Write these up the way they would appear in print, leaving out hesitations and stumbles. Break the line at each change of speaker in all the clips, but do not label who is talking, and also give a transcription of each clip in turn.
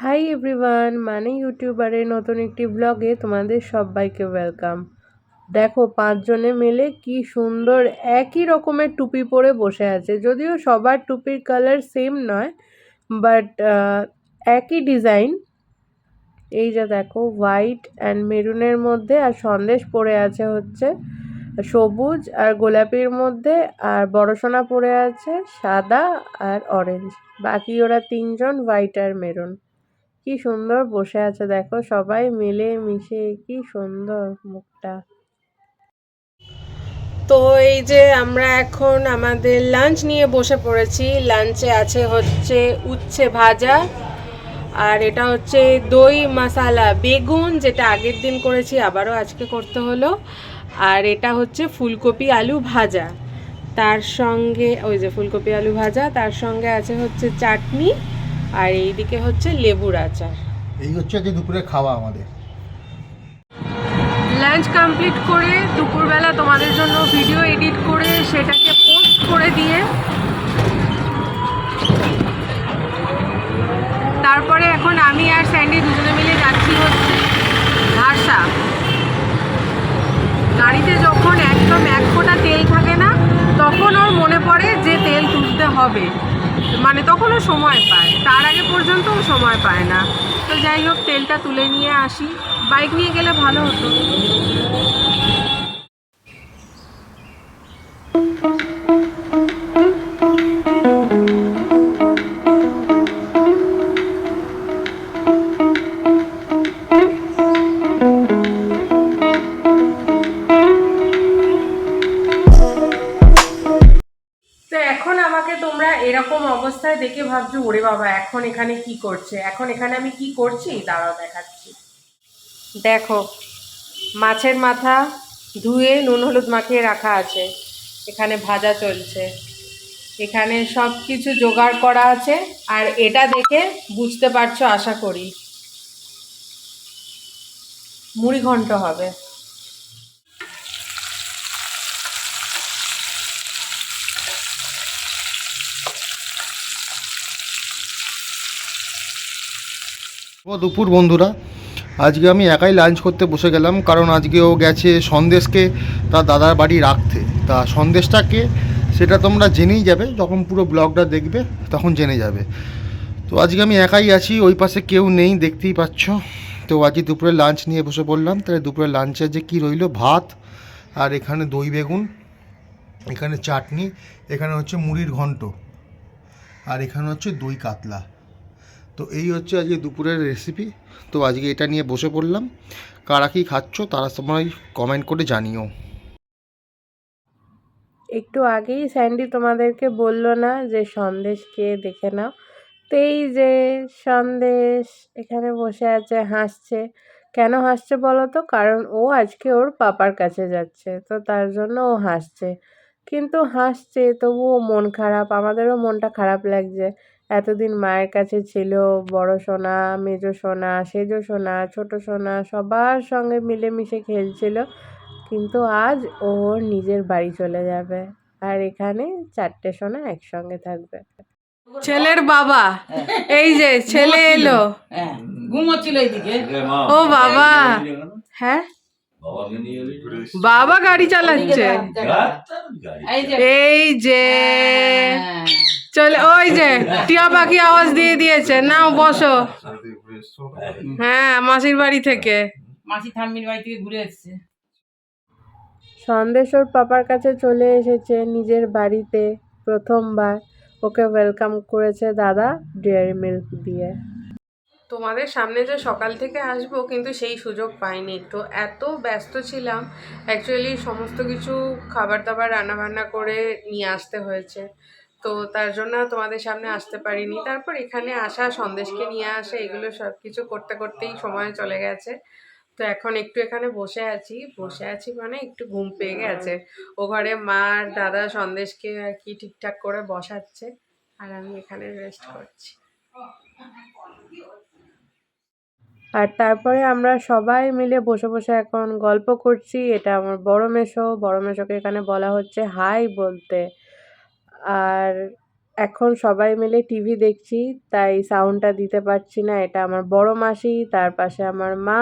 Hi everyone, মানে ইউটিউবারের নতুন একটি ব্লগে তোমাদের সবাইকে ওয়েলকাম। দেখো, পাঁচজনে মিলে কি সুন্দর একই রকমের টুপি পরে বসে আছে। যদিও সবার টুপির কালার সেম নয়, বাট একই ডিজাইন। এই যে দেখো, হোয়াইট অ্যান্ড মেরুনের মধ্যে, আর সন্দেশ পরে আছে হচ্ছে সবুজ আর গোলাপির মধ্যে, আর বড়সোনা পরে আছে সাদা আর অরেঞ্জ। বাকি ওরা তিনজন হোয়াইট আর মেরুন। কি সুন্দর বসে আছে দেখো, সবাই মিলে মিশে, কি সুন্দর মুখটা। তো এই যে আমরা এখন আমাদের লাঞ্চ নিয়ে বসে পড়েছি। লাঞ্চে আছে হচ্ছে উচ্ছে ভাজা, আর এটা হচ্ছে দই মশালা বেগুন, যেটা আগের দিন করেছি আবারও আজকে করতে হলো। আর এটা হচ্ছে ফুলকপি আলু ভাজা, তার সঙ্গে ওই যে ফুলকপি আলু ভাজা, তার সঙ্গে আছে হচ্ছে চাটনি, আর এইদিকে হচ্ছে লেবুর আচার।
এই হচ্ছে আজকে দুপুরে খাওয়া আমাদের।
লাঞ্চ কমপ্লিট করে দুপুরবেলা তোমাদের জন্য ভিডিও এডিট করে সেটাকে পোস্ট করে দিয়ে তারপরে এখন আমি আর স্যান্ডি দুজনে মিলে যাচ্ছি হচ্ছে ঝাড়সা। গাড়িতে যখন একদম এক ফোঁটা তেল থাকে না, তখন ওর মনে পড়ে যে তেল তুলতে হবে, মানে তখনও সময় পায়, তার আগে পর্যন্ত ও সময় পায় না। তো যাই হোক, তেলটা তুলে নিয়ে আসি। বাইক নিয়ে গেলে ভালো হতো। তো এখন আমাকে তোমরা এরকম অবস্থায় দেখে ভাবছো, ওরে বাবা এখন এখানে কি করছে, এখন এখানে আমি কি করছি, দাঁড়াও দেখাচ্ছি। দেখো, মাছের মাথা ধুয়ে নুন হলুদ মাখিয়ে রাখা আছে, এখানে ভাজা চলছে, এখানে সব কিছু জোগাড় করা আছে। আর এটা দেখে বুঝতে পারছো আশা করি, মুড়ি ঘন্ট হবে।
দুপুর বন্ধুরা, আজকে আমি একাই লাঞ্চ করতে বসে গেলাম, কারণ আজকে ও গেছে সন্দেশকে তার দাদার বাড়ি রাখতে। তা সন্দেশটাকে সেটা তোমরা জেনেই যাবে, যখন পুরো ব্লগটা দেখবে তখন জেনে যাবে। তো আজকে আমি একাই আছি, ওই পাশে কেউ নেই, দেখতেই পাচ্ছ। তো আজকে দুপুরে লাঞ্চ নিয়ে বসে পড়লাম। তাহলে দুপুরে লাঞ্চে যে কী রইলো, ভাত, আর এখানে দই বেগুন, এখানে চাটনি, এখানে হচ্ছে মুড়ির ঘন্ট, আর এখানে হচ্ছে দই কাতলা। তো এই হচ্ছে আজকে দুপুরের রেসিপি। তো আজকে এটা নিয়ে বসে পড়লাম। কারা কী খাচ্ছ তারা সবাই কমেন্ট করে জানিও।
একটু আগেই স্যান্ডি তোমাদেরকে বললো না যে সন্দেশ খেয়ে দেখে নাও? তো এই যে সন্দেশ এখানে বসে আছে, হাসছে। কেন হাসছে বলো তো? কারণ ও আজকে ওর পাপার কাছে যাচ্ছে, তো তার জন্য ও হাসছে। কিন্তু হাসছে তবুও মন খারাপ, আমাদেরও মনটা খারাপ লাগছে। এতদিন মায়ের কাছে ছিল, বড় সোনা, মেজো সোনা, সেজো সোনা, ছোট সোনা সবার সঙ্গে মিলেমিশে খেলছিল। কিন্তু আজ ও ওর নিজের বাড়ি চলে যাবে, আর এখানে চারটে সোনা একসঙ্গে থাকবে। ছেলের বাবা, এই যে ছেলে এলো,
ঘুমোচ্ছিল এইদিকে।
ও বাবা, হ্যাঁ বাবা গাড়ি চালাচ্ছে, এই যে চলে, ওই যে টিয়া পাখি আওয়াজ দিয়ে দিয়েছে, নাও বসো। হ্যাঁ, মাসির বাড়ি থেকে,
মাসি ঠাম্মির বাড়ি থেকে ঘুরে এসছে।
সন্দেশ ওর পাপার কাছে চলে এসেছে নিজের বাড়িতে। প্রথমবার ওকে ওয়েলকাম করেছে দাদা ডেয়ারি মিল্ক দিয়ে। তোমাদের সামনে যে সকাল থেকে আসবো, কিন্তু সেই সুযোগ পাইনি, তো এত ব্যস্ত ছিলাম। অ্যাকচুয়ালি সমস্ত কিছু খাবার দাবার রান্নাবান্না করে নিয়ে আসতে হয়েছে, তো তার জন্য তোমাদের সামনে আসতে পারিনি। তারপর এখানে আসা, সন্দেশকে নিয়ে আসা, এগুলো সব কিছু করতে করতেই সময় চলে গেছে। তো এখন একটু এখানে বসে আছি, মানে একটু ঘুম পেয়ে গেছে। ও ঘরে মা আর দাদা সন্দেশকে আর কি ঠিকঠাক করে বসাচ্ছে, আর আমি এখানে রেস্ট করছি। আর তারপরে আমরা সবাই মিলে বসে বসে এখন গল্প করছি। এটা আমার বড় মেসো, বড় মেসোকে এখানে বলা হচ্ছে হাই বলতে। আর এখন সবাই মিলে টিভি দেখছি, তাই সাউন্ডটা দিতে পারছি না। এটা আমার বড় মাসি, তার পাশে আমার মা,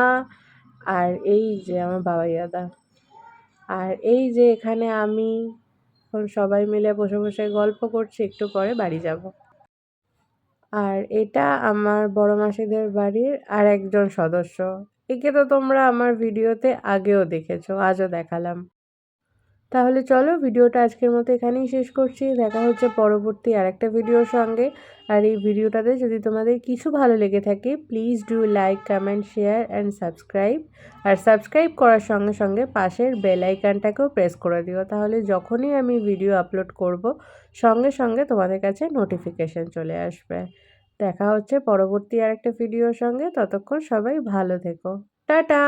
আর এই যে আমার বাবাই দাদা। আর এই যে এখানে আমি এখন সবাই মিলে বসে বসে গল্প করছি, একটু পরে বাড়ি যাব। আর এটা আমার বড় মাসিদের বাড়ির আর একজন সদস্য। একে তো তোমরা আমার ভিডিওতে আগেও দেখেছো, আজও দেখালাম। তাহলে চলো ভিডিওটা আজকের মতো এখানেই শেষ করছি। দেখা হচ্ছে পরবর্তী আরেকটা ভিডিওর সঙ্গে। আর এই ভিডিওটাতে যদি তোমাদের কিছু ভালো লেগে থাকে, please do like, comment, share and subscribe. আর সাবস্ক্রাইব করার সঙ্গে সঙ্গে পাশের বেল আইকনটাকেও প্রেস করে দিও, তাহলে যখনই আমি ভিডিও আপলোড করব সঙ্গে সঙ্গে তোমাদের কাছে নোটিফিকেশন চলে আসবে। দেখা হচ্ছে পরবর্তী আরেকটা ভিডিওর সঙ্গে। ততক্ষণ সবাই ভালো থেকো। টাটা।